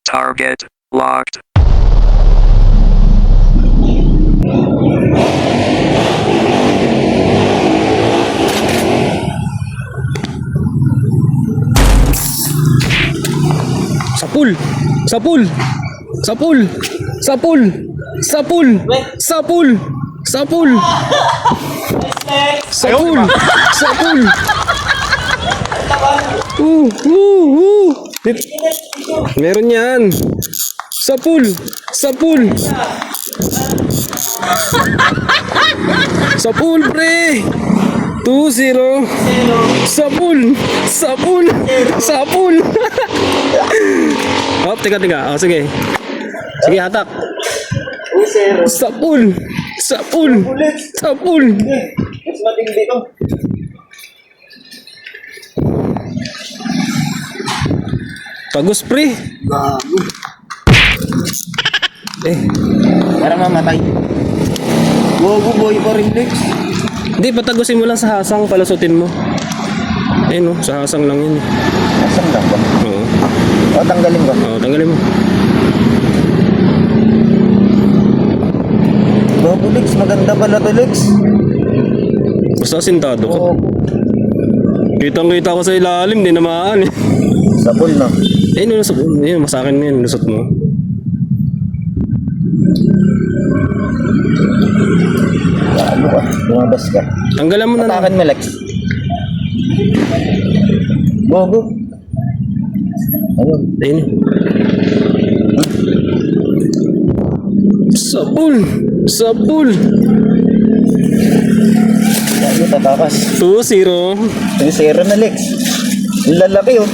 Target locked. Sapul! Sapul! Sapul! Sapul! Sapul! Sapul! Sapul! Sapul! Sapul! Meron yan! Sapul! Sapul! Sapul, pre! 2-0. Sapul! Sapul! Sapul! Hop, teka. Oh, sige. Sige, hatak. Sapul! Sapul! Sapul! Mas matindi to. Tagus, pre. Gago. Para mamatay. Gogo boy pa rin, Lex. Hindi, patagusin mo lang sa hasang, palusutin mo. Ayun, oh, sa hasang lang yun. Asan lang ba? Oo. O, tanggalin ko. Oo, tanggalin mo. Gogo, Lex. Maganda pala to, Lex. Basta asintado ko. Oo. Kitang-kita ko sa ilalim, di namaan eh. Sabon na. Ayun, lusot mo. Ayun, masakin mo yun, lusot mo. Gago ka. Lumabas ka. Tanggalan mo na. Atakan mo, Lex. Gogo. Ayun. Ayun. Sapul! Sapul! Gago, tatakas. 2-0. Yung zero na, Lex. Ang lalaki, oh.